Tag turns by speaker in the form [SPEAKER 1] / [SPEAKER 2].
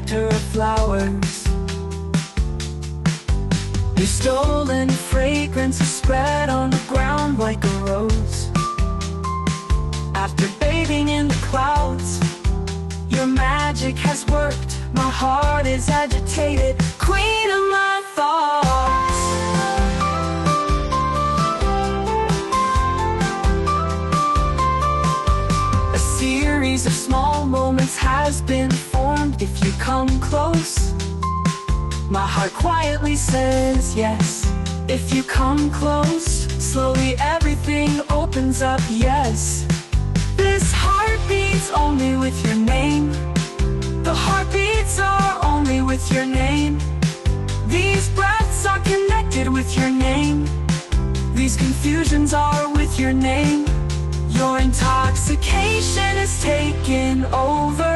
[SPEAKER 1] nectar of flowers. Your stolen fragrance is spread on the ground like a rose. After bathing in the clouds, your magic has worked. My heart is agitated, queen of my thoughts. A series of small moments has been formed. If you come close, my heart quietly says yes. If you come close, slowly everything opens up, yes. This heart beats only with your name. The heartbeats are only with your name. These breaths are connected with your name. These confusions are with your name. Your intoxication is taken over.